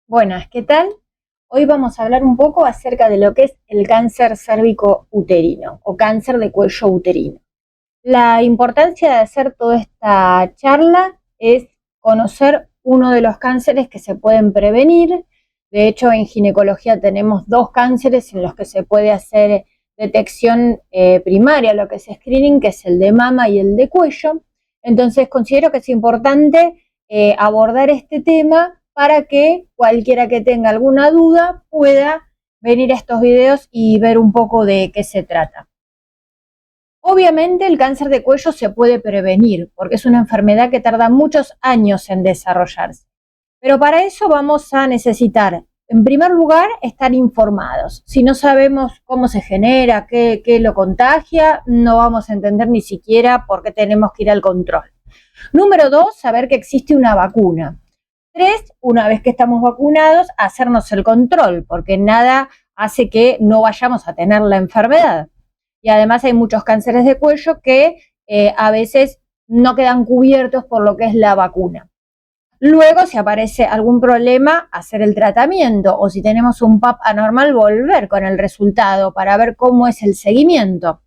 Buenas, ¿qué tal? Hoy vamos a hablar un poco acerca de lo que es el cáncer cérvico-uterino o cáncer de cuello uterino. La importancia de hacer toda esta charla es conocer uno de los cánceres que se pueden prevenir. De hecho, en ginecología tenemos dos cánceres en los que se puede hacer detección primaria, lo que es screening, que es el de mama y el de cuello. Entonces, considero que es importante abordar este tema para que cualquiera que tenga alguna duda pueda venir a estos videos y ver un poco de qué se trata. Obviamente el cáncer de cuello se puede prevenir porque es una enfermedad que tarda muchos años en desarrollarse. Pero para eso vamos a necesitar, en primer lugar, estar informados. Si no sabemos cómo se genera, qué lo contagia, no vamos a entender ni siquiera por qué tenemos que ir al control. Número 2, saber que existe una vacuna. 3, una vez que estamos vacunados, hacernos el control, porque nada hace que no vayamos a tener la enfermedad. Y además hay muchos cánceres de cuello que a veces no quedan cubiertos por lo que es la vacuna. Luego, si aparece algún problema, hacer el tratamiento, o si tenemos un PAP anormal, volver con el resultado para ver cómo es el seguimiento.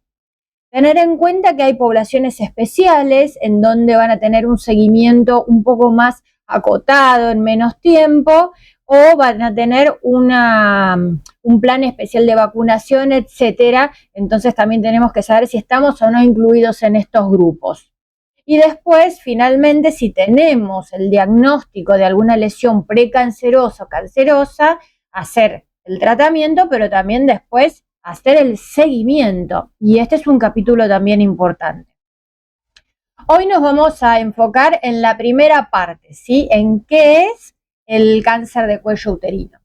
Tener en cuenta que hay poblaciones especiales en donde van a tener un seguimiento un poco más acotado, en menos tiempo, o van a tener un plan especial de vacunación, etcétera. Entonces también tenemos que saber si estamos o no incluidos en estos grupos. Y después, finalmente, si tenemos el diagnóstico de alguna lesión precancerosa o cancerosa, hacer el tratamiento, pero también después hacer el seguimiento. Y este es un capítulo también importante. Hoy nos vamos a enfocar en la primera parte, ¿sí? En qué es el cáncer de cuello uterino.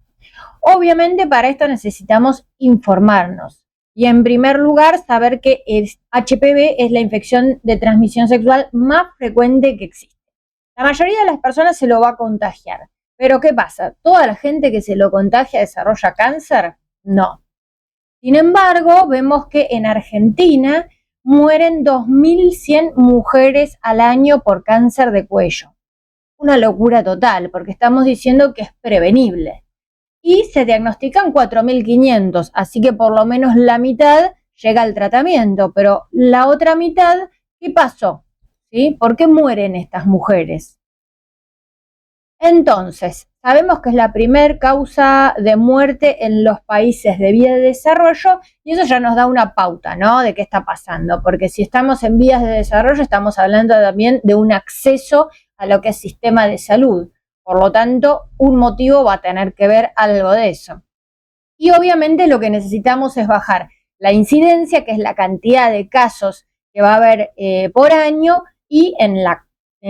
Obviamente para esto necesitamos informarnos. Y en primer lugar, saber que el HPV es la infección de transmisión sexual más frecuente que existe. La mayoría de las personas se lo va a contagiar. Pero ¿qué pasa? ¿Toda la gente que se lo contagia desarrolla cáncer? No. Sin embargo, vemos que en Argentina mueren 2.100 mujeres al año por cáncer de cuello. Una locura total, porque estamos diciendo que es prevenible. Y se diagnostican 4.500, así que por lo menos la mitad llega al tratamiento, pero la otra mitad, ¿qué pasó? ¿Sí? ¿Por qué mueren estas mujeres? Entonces, sabemos que es la primer causa de muerte en los países de vía de desarrollo y eso ya nos da una pauta, ¿no? De qué está pasando, porque si estamos en vías de desarrollo estamos hablando también de un acceso a lo que es sistema de salud. Por lo tanto, un motivo va a tener que ver algo de eso. Y obviamente lo que necesitamos es bajar la incidencia, que es la cantidad de casos que va a haber por año, y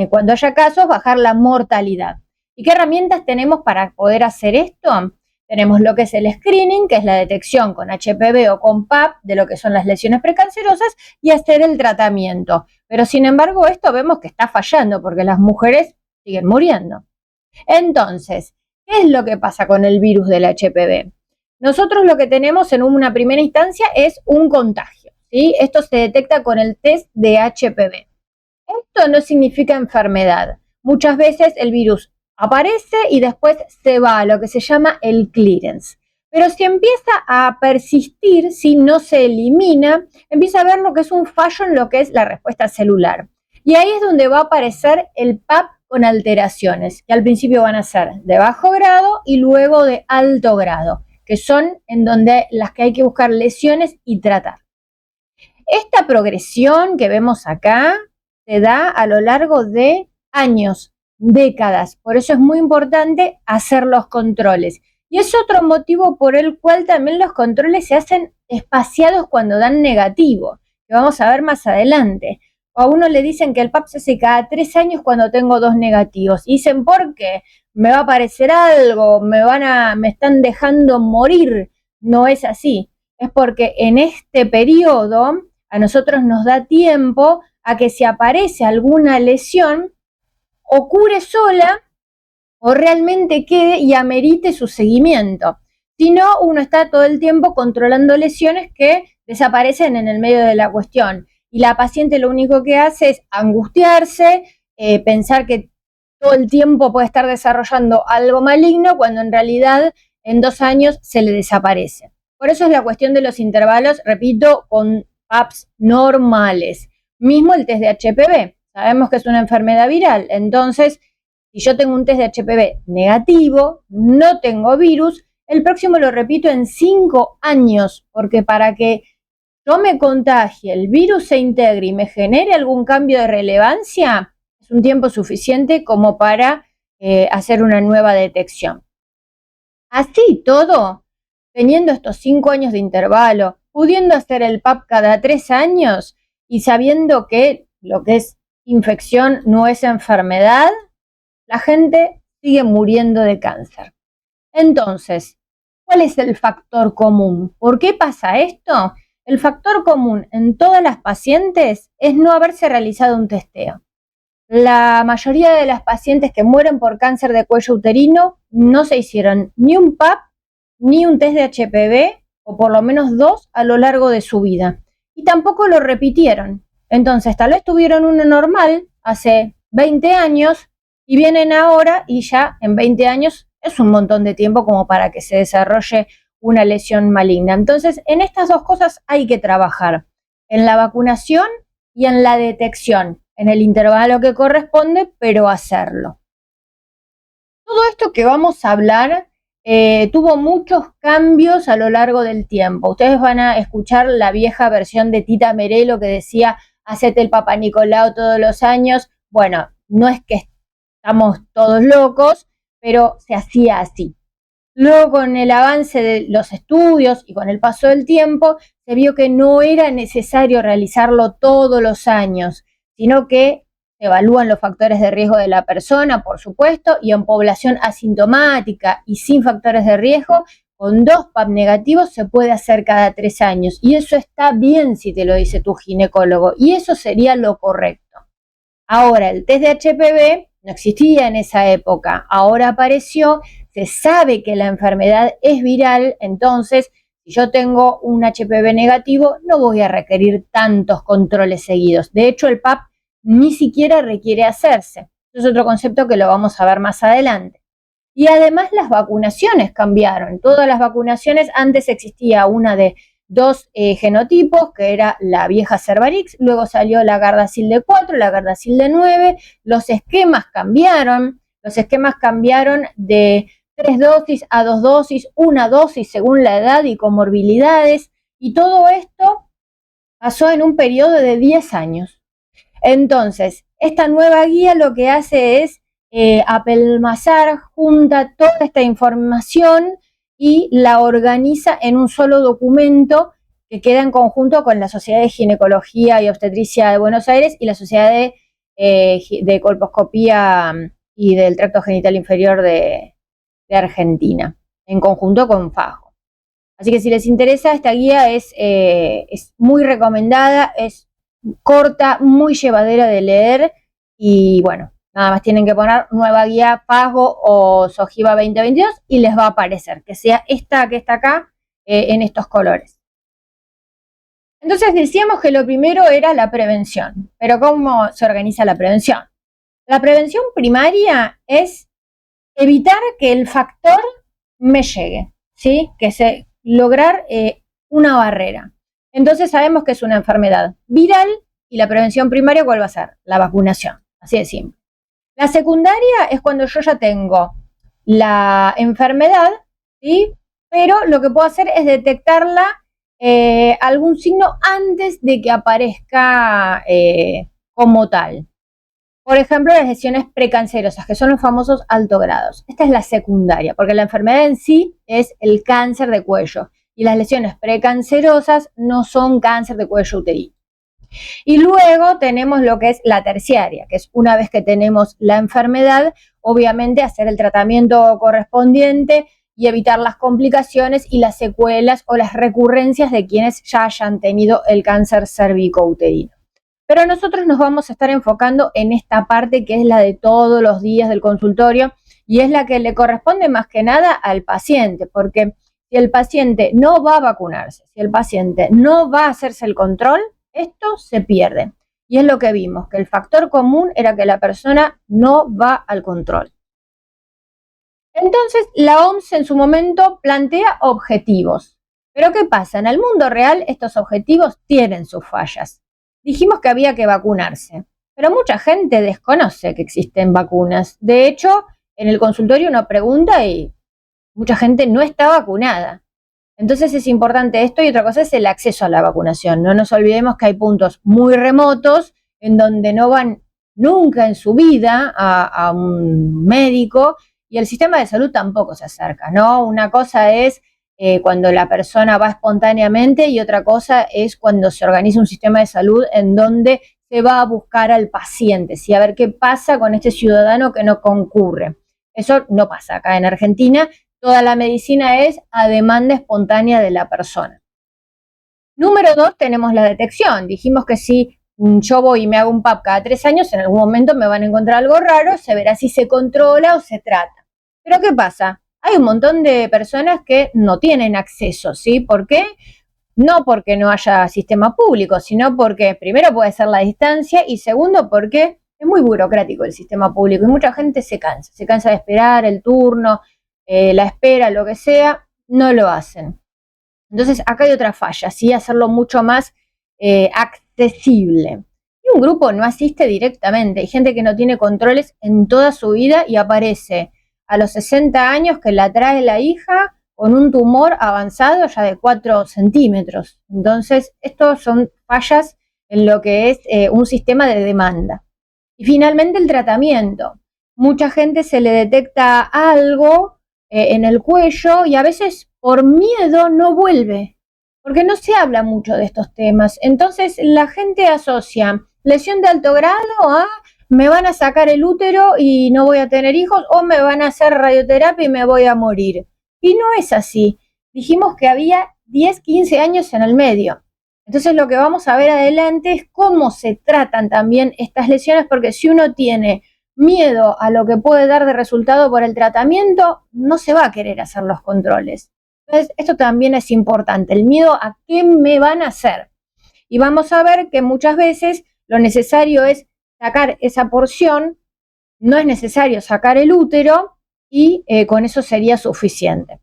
cuando haya casos, bajar la mortalidad. ¿Y qué herramientas tenemos para poder hacer esto? Tenemos lo que es el screening, que es la detección con HPV o con PAP de lo que son las lesiones precancerosas, y hacer el tratamiento. Pero sin embargo, esto vemos que está fallando porque las mujeres siguen muriendo. Entonces, ¿qué es lo que pasa con el virus del HPV? Nosotros lo que tenemos en una primera instancia es un contagio, ¿sí? Esto se detecta con el test de HPV. Esto no significa enfermedad. Muchas veces el virus aparece y después se va a lo que se llama el clearance. Pero si empieza a persistir, si no se elimina, empieza a ver lo que es un fallo en lo que es la respuesta celular. Y ahí es donde va a aparecer el PAP con alteraciones, que al principio van a ser de bajo grado y luego de alto grado, que son en donde las que hay que buscar lesiones y tratar. Esta progresión que vemos acá se da a lo largo de años, décadas. Por eso es muy importante hacer los controles. Y es otro motivo por el cual también los controles se hacen espaciados cuando dan negativo, que vamos a ver más adelante. A uno le dicen que el PAP se hace cada 3 años cuando tengo 2 negativos. Y dicen, ¿por qué? Me va a aparecer algo, me están dejando morir. No es así. Es porque en este periodo a nosotros nos da tiempo a que si aparece alguna lesión, o cure sola o realmente quede y amerite su seguimiento. Si no, uno está todo el tiempo controlando lesiones que desaparecen en el medio de la cuestión. Y la paciente lo único que hace es angustiarse, pensar que todo el tiempo puede estar desarrollando algo maligno cuando en realidad en 2 años se le desaparece. Por eso es la cuestión de los intervalos, repito, con PAPs normales. Mismo el test de HPV. Sabemos que es una enfermedad viral, entonces si yo tengo un test de HPV negativo, no tengo virus, el próximo lo repito en 5 años, porque para que yo me contagie, el virus se integre y me genere algún cambio de relevancia, es un tiempo suficiente como para hacer una nueva detección. Así todo, teniendo estos 5 años de intervalo, pudiendo hacer el PAP cada 3 años y sabiendo que lo que es infección no es enfermedad, la gente sigue muriendo de cáncer. Entonces, ¿cuál es el factor común? ¿Por qué pasa esto? El factor común en todas las pacientes es no haberse realizado un testeo. La mayoría de las pacientes que mueren por cáncer de cuello uterino no se hicieron ni un PAP ni un test de HPV, o por lo menos 2 a lo largo de su vida. Y tampoco lo repitieron. Entonces, tal vez tuvieron uno normal hace 20 años y vienen ahora y ya en 20 años es un montón de tiempo como para que se desarrolle una lesión maligna. Entonces, en estas dos cosas hay que trabajar, en la vacunación y en la detección, en el intervalo que corresponde, pero hacerlo. Todo esto que vamos a hablar tuvo muchos cambios a lo largo del tiempo. Ustedes van a escuchar la vieja versión de Tita Merelo que decía, hacete el Papá Nicolau todos los años. Bueno, no es que estamos todos locos, pero se hacía así. Luego, con el avance de los estudios y con el paso del tiempo, se vio que no era necesario realizarlo todos los años, sino que se evalúan los factores de riesgo de la persona, por supuesto, y en población asintomática y sin factores de riesgo, con 2 PAP negativos se puede hacer cada 3 años. Y eso está bien si te lo dice tu ginecólogo, y eso sería lo correcto. Ahora, el test de HPV no existía en esa época, ahora apareció, se sabe que la enfermedad es viral, entonces si yo tengo un HPV negativo no voy a requerir tantos controles seguidos. De hecho, el PAP ni siquiera requiere hacerse. Eso es otro concepto que lo vamos a ver más adelante. Y además las vacunaciones cambiaron. Todas las vacunaciones, antes existía una de 2 genotipos, que era la vieja Cervarix, luego salió la Gardasil de 4, la Gardasil de 9, los esquemas cambiaron de 3 dosis a 2 dosis, 1 dosis según la edad y comorbilidades, y todo esto pasó en un periodo de 10 años. Entonces, esta nueva guía lo que hace es apelmazar, junta toda esta información y la organiza en un solo documento que queda en conjunto con la Sociedad de Ginecología y Obstetricia de Buenos Aires y la Sociedad de Colposcopía y del Tracto Genital Inferior de Argentina, en conjunto con FAJO. Así que si les interesa, esta guía es muy recomendada, es corta, muy llevadera de leer y bueno, nada más tienen que poner nueva guía FAJO o SOGIVA 2022 y les va a aparecer, que sea esta que está acá en estos colores. Entonces decíamos que lo primero era la prevención, pero ¿cómo se organiza la prevención? La prevención primaria es evitar que el factor me llegue, ¿sí? Lograr una barrera. Entonces sabemos que es una enfermedad viral y la prevención primaria, ¿cuál va a ser? La vacunación, así de simple. La secundaria es cuando yo ya tengo la enfermedad, ¿sí? Pero lo que puedo hacer es detectarla algún signo antes de que aparezca como tal. Por ejemplo, las lesiones precancerosas, que son los famosos altogrados. Esta es la secundaria, porque la enfermedad en sí es el cáncer de cuello y las lesiones precancerosas no son cáncer de cuello uterino. Y luego tenemos lo que es la terciaria, que es una vez que tenemos la enfermedad, obviamente hacer el tratamiento correspondiente y evitar las complicaciones y las secuelas o las recurrencias de quienes ya hayan tenido el cáncer cervicouterino. Pero nosotros nos vamos a estar enfocando en esta parte que es la de todos los días del consultorio y es la que le corresponde más que nada al paciente, porque si el paciente no va a vacunarse, si el paciente no va a hacerse el control, esto se pierde. Y es lo que vimos, que el factor común era que la persona no va al control. Entonces, la OMS en su momento plantea objetivos. Pero ¿qué pasa? En el mundo real estos objetivos tienen sus fallas. Dijimos que había que vacunarse, pero mucha gente desconoce que existen vacunas. De hecho, en el consultorio uno pregunta y mucha gente no está vacunada. Entonces es importante esto y otra cosa es el acceso a la vacunación. No nos olvidemos que hay puntos muy remotos en donde no van nunca en su vida a un médico y el sistema de salud tampoco se acerca, ¿no? Una cosa es cuando la persona va espontáneamente y otra cosa es cuando se organiza un sistema de salud en donde se va a buscar al paciente, ¿sí? A ver qué pasa con este ciudadano que no concurre. Eso no pasa acá en Argentina. Toda la medicina es a demanda espontánea de la persona. Número 2, tenemos la detección. Dijimos que si yo voy y me hago un PAP cada 3 años, en algún momento me van a encontrar algo raro, se verá si se controla o se trata. Pero ¿qué pasa? Hay un montón de personas que no tienen acceso, ¿sí? ¿Por qué? No porque no haya sistema público, sino porque primero puede ser la distancia y segundo porque es muy burocrático el sistema público y mucha gente se cansa de esperar el turno, la espera, lo que sea, no lo hacen. Entonces acá hay otra falla, ¿sí? Hacerlo mucho más accesible. Y un grupo no asiste directamente, hay gente que no tiene controles en toda su vida y aparece a los 60 años que la trae la hija con un tumor avanzado ya de 4 centímetros. Entonces, estos son fallas en lo que es un sistema de demanda. Y finalmente el tratamiento. Mucha gente se le detecta algo en el cuello y a veces por miedo no vuelve, porque no se habla mucho de estos temas. Entonces la gente asocia lesión de alto grado a me van a sacar el útero y no voy a tener hijos o me van a hacer radioterapia y me voy a morir. Y no es así. Dijimos que había 10, 15 años en el medio. Entonces lo que vamos a ver adelante es cómo se tratan también estas lesiones, porque si uno tiene miedo a lo que puede dar de resultado por el tratamiento, no se va a querer hacer los controles. Entonces, esto también es importante, el miedo a qué me van a hacer. Y vamos a ver que muchas veces lo necesario es sacar esa porción, no es necesario sacar el útero y con eso sería suficiente.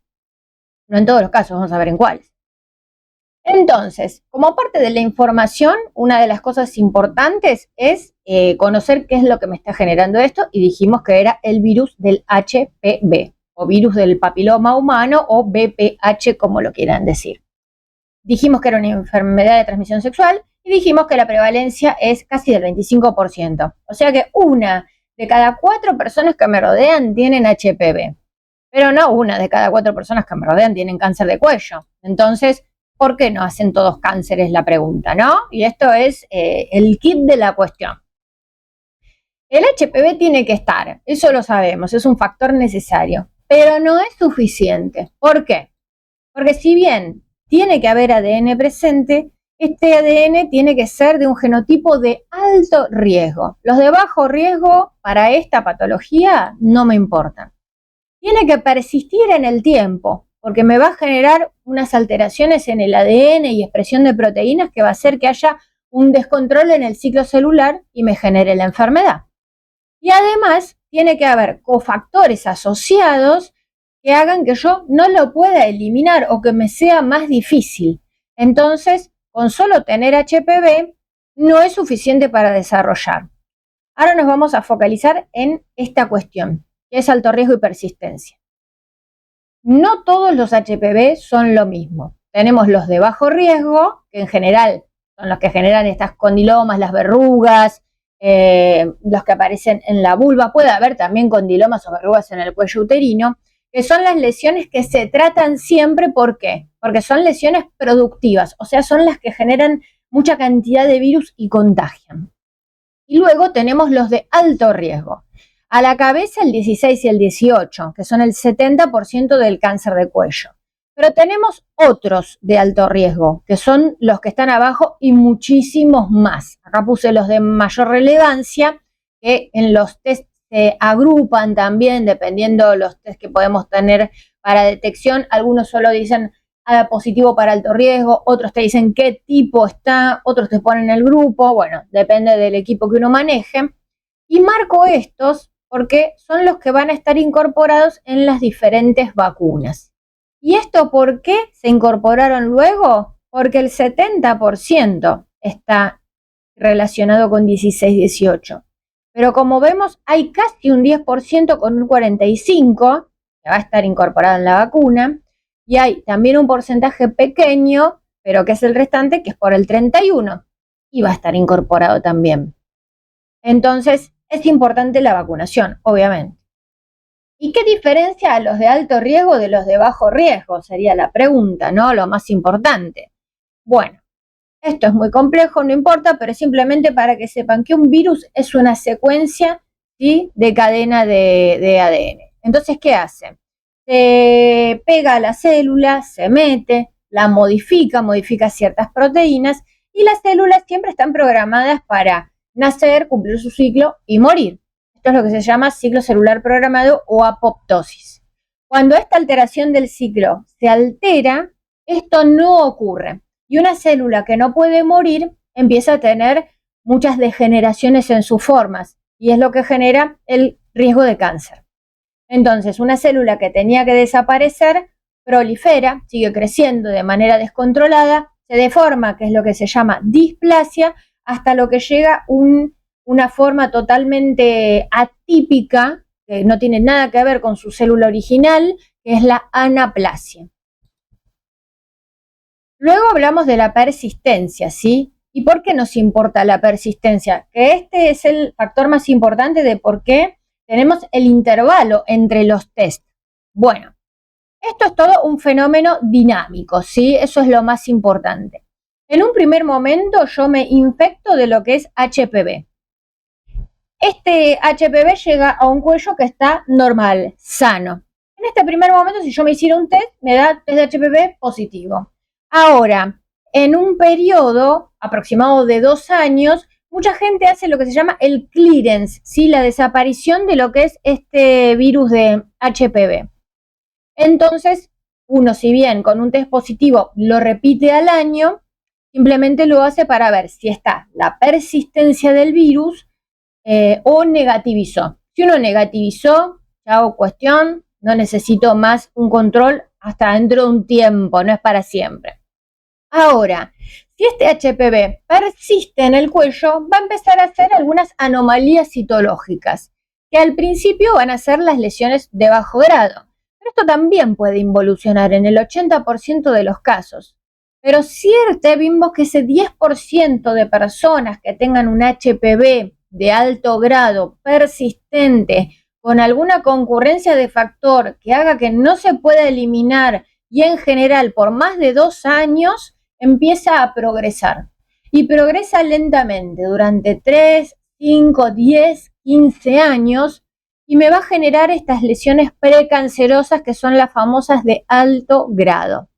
No en todos los casos, vamos a ver en cuáles. Entonces, como parte de la información, una de las cosas importantes es conocer qué es lo que me está generando esto y dijimos que era el virus del HPV o virus del papiloma humano o VPH como lo quieran decir. Dijimos que era una enfermedad de transmisión sexual y dijimos que la prevalencia es casi del 25%. O sea que 1 de cada 4 personas que me rodean tienen HPV, pero no 1 de cada 4 personas que me rodean tienen cáncer de cuello. Entonces, ¿por qué no hacen todos cánceres? La pregunta, ¿no? Y esto es el kit de la cuestión. El HPV tiene que estar, eso lo sabemos, es un factor necesario, pero no es suficiente. ¿Por qué? Porque si bien tiene que haber ADN presente, este ADN tiene que ser de un genotipo de alto riesgo. Los de bajo riesgo para esta patología no me importan. Tiene que persistir en el tiempo, porque me va a generar unas alteraciones en el ADN y expresión de proteínas que va a hacer que haya un descontrol en el ciclo celular y me genere la enfermedad. Y además tiene que haber cofactores asociados que hagan que yo no lo pueda eliminar o que me sea más difícil. Entonces, con solo tener HPV no es suficiente para desarrollar. Ahora nos vamos a focalizar en esta cuestión, que es alto riesgo y persistencia. No todos los HPV son lo mismo. Tenemos los de bajo riesgo, que en general son los que generan estas condilomas, las verrugas, los que aparecen en la vulva. Puede haber también condilomas o verrugas en el cuello uterino, que son las lesiones que se tratan siempre. ¿Por qué? Porque son lesiones productivas, o sea, son las que generan mucha cantidad de virus y contagian. Y luego tenemos los de alto riesgo. A la cabeza el 16 y el 18, que son el 70% del cáncer de cuello. Pero tenemos otros de alto riesgo, que son los que están abajo y muchísimos más. Acá puse los de mayor relevancia, que en los test se agrupan también, dependiendo de los test que podemos tener para detección. Algunos solo dicen positivo para alto riesgo, otros te dicen qué tipo está, otros te ponen el grupo, bueno, depende del equipo que uno maneje. Y marco estos porque son los que van a estar incorporados en las diferentes vacunas. ¿Y esto por qué se incorporaron luego? Porque el 70% está relacionado con 16-18. Pero como vemos, hay casi un 10% con un 45% que va a estar incorporado en la vacuna, y hay también un porcentaje pequeño, pero que es el restante, que es por el 31%, y va a estar incorporado también. Entonces, es importante la vacunación, obviamente. ¿Y qué diferencia a los de alto riesgo de los de bajo riesgo? Sería la pregunta, ¿no? Lo más importante. Bueno, esto es muy complejo, no importa, pero es simplemente para que sepan que un virus es una secuencia, ¿sí?, de cadena de ADN. Entonces, ¿qué hace? Se pega a la célula, se mete, la modifica ciertas proteínas, y las células siempre están programadas para nacer, cumplir su ciclo y morir. Esto es lo que se llama ciclo celular programado o apoptosis. Cuando esta alteración del ciclo se altera, esto no ocurre. Y una célula que no puede morir empieza a tener muchas degeneraciones en sus formas, y es lo que genera el riesgo de cáncer. Entonces, una célula que tenía que desaparecer prolifera, sigue creciendo de manera descontrolada, se deforma, que es lo que se llama displasia, hasta lo que llega una forma totalmente atípica, que no tiene nada que ver con su célula original, que es la anaplasia. Luego hablamos de la persistencia, ¿sí? ¿Y por qué nos importa la persistencia? Que este es el factor más importante de por qué tenemos el intervalo entre los test. Bueno, esto es todo un fenómeno dinámico, ¿sí? Eso es lo más importante. En un primer momento yo me infecto de lo que es HPV. Este HPV llega a un cuello que está normal, sano. En este primer momento, si yo me hiciera un test, me da test de HPV positivo. Ahora, en un periodo aproximado de 2 años, mucha gente hace lo que se llama el clearance, ¿sí?, la desaparición de lo que es este virus de HPV. Entonces, uno, si bien con un test positivo lo repite al año, simplemente lo hace para ver si está la persistencia del virus o negativizó. Si uno negativizó, chao cuestión, no necesito más un control hasta dentro de un tiempo, no es para siempre. Ahora, si este HPV persiste en el cuello, va a empezar a hacer algunas anomalías citológicas, que al principio van a ser las lesiones de bajo grado. Pero esto también puede involucionar en el 80% de los casos. Pero cierto, vimos que ese 10% de personas que tengan un HPV de alto grado persistente, con alguna concurrencia de factor que haga que no se pueda eliminar y en general por más de 2 años, empieza a progresar. Y progresa lentamente durante 3, 5, 10, 15 años, y me va a generar estas lesiones precancerosas que son las famosas de alto grado.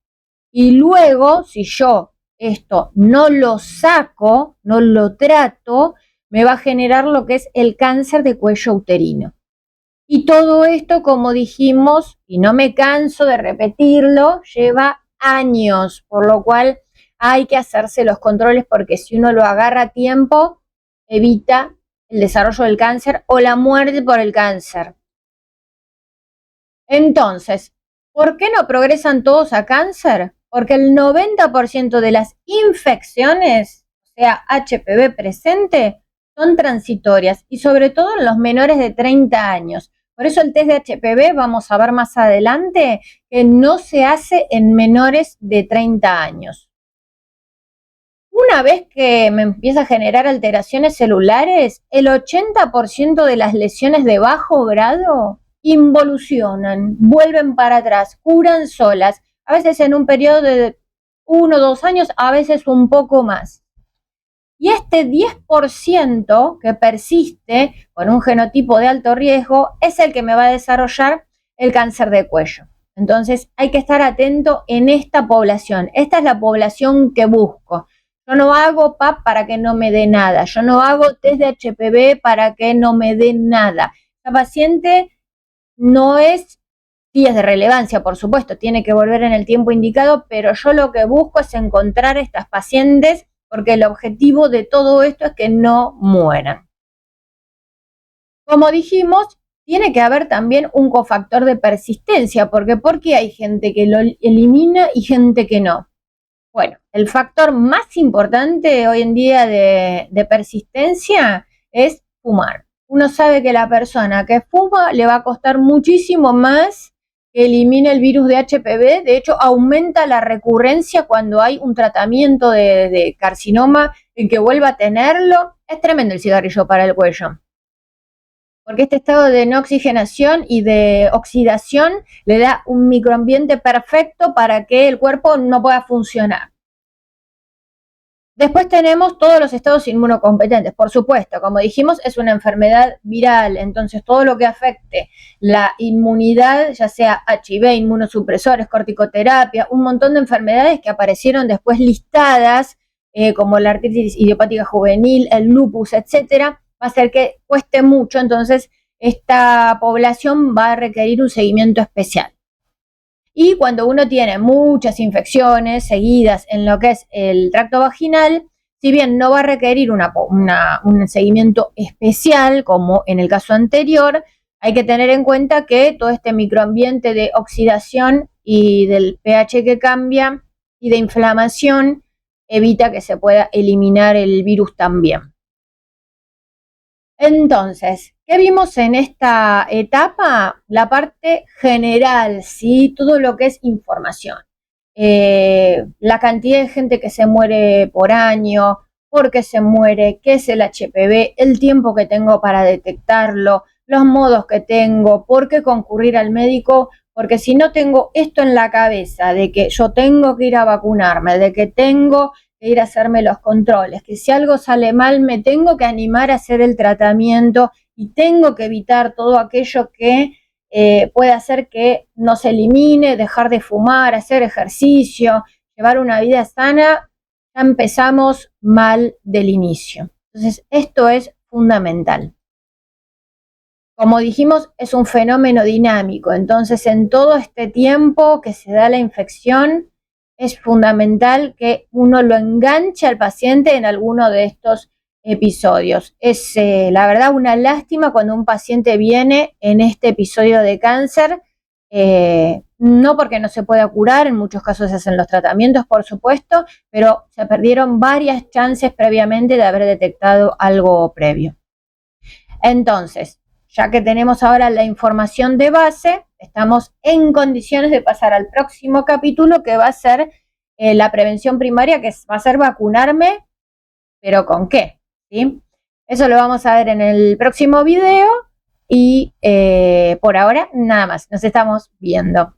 Y luego, si yo esto no lo saco, no lo trato, me va a generar lo que es el cáncer de cuello uterino. Y todo esto, como dijimos, y no me canso de repetirlo, lleva años, por lo cual hay que hacerse los controles, porque si uno lo agarra a tiempo, evita el desarrollo del cáncer o la muerte por el cáncer. Entonces, ¿por qué no progresan todos a cáncer? Porque el 90% de las infecciones, o sea, HPV presente, son transitorias, y sobre todo en los menores de 30 años. Por eso el test de HPV, vamos a ver más adelante, que no se hace en menores de 30 años. Una vez que me empieza a generar alteraciones celulares, el 80% de las lesiones de bajo grado involucionan, vuelven para atrás, curan solas, a veces en un periodo de 1 o 2 años, a veces un poco más. Y este 10% que persiste con un genotipo de alto riesgo es el que me va a desarrollar el cáncer de cuello. Entonces hay que estar atento en esta población. Esta es la población que busco. Yo no hago PAP para que no me dé nada. Yo no hago test de HPV para que no me dé nada. La paciente no es Sí es de relevancia, por supuesto, tiene que volver en el tiempo indicado, pero yo lo que busco es encontrar estas pacientes porque el objetivo de todo esto es que no mueran. Como dijimos, tiene que haber también un cofactor de persistencia, porque ¿por qué hay gente que lo elimina y gente que no? Bueno, el factor más importante hoy en día de persistencia es fumar. Uno sabe que la persona que fuma le va a costar muchísimo más que elimine el virus de HPV. De hecho, aumenta la recurrencia cuando hay un tratamiento de carcinoma en que vuelva a tenerlo. Es tremendo el cigarrillo para el cuello, porque este estado de no oxigenación y de oxidación le da un microambiente perfecto para que el cuerpo no pueda funcionar. Después tenemos todos los estados inmunocompetentes. Por supuesto, como dijimos, es una enfermedad viral, entonces todo lo que afecte la inmunidad, ya sea HIV, inmunosupresores, corticoterapia, un montón de enfermedades que aparecieron después listadas, como la artritis idiopática juvenil, el lupus, etcétera, va a hacer que cueste mucho, entonces esta población va a requerir un seguimiento especial. Y cuando uno tiene muchas infecciones seguidas en lo que es el tracto vaginal, si bien no va a requerir un seguimiento especial como en el caso anterior, hay que tener en cuenta que todo este microambiente de oxidación y del pH que cambia y de inflamación evita que se pueda eliminar el virus también. Entonces, ¿qué vimos en esta etapa? La parte general, ¿sí? Todo lo que es información. La cantidad de gente que se muere por año, por qué se muere, qué es el HPV, el tiempo que tengo para detectarlo, los modos que tengo, por qué concurrir al médico, porque si no tengo esto en la cabeza de que yo tengo que ir a vacunarme, de que tengo que ir a hacerme los controles, que si algo sale mal me tengo que animar a hacer el tratamiento y tengo que evitar todo aquello que puede hacer que no se elimine, dejar de fumar, hacer ejercicio, llevar una vida sana, ya empezamos mal del inicio. Entonces, esto es fundamental. Como dijimos, es un fenómeno dinámico, entonces en todo este tiempo que se da la infección, es fundamental que uno lo enganche al paciente en alguno de estos episodios. Es la verdad una lástima cuando un paciente viene en este episodio de cáncer, no porque no se pueda curar, en muchos casos se hacen los tratamientos, por supuesto, pero se perdieron varias chances previamente de haber detectado algo previo. Entonces, ya que tenemos ahora la información de base, estamos en condiciones de pasar al próximo capítulo, que va a ser la prevención primaria, que va a ser vacunarme, pero ¿con qué? ¿Sí? Eso lo vamos a ver en el próximo video y por ahora nada más, nos estamos viendo.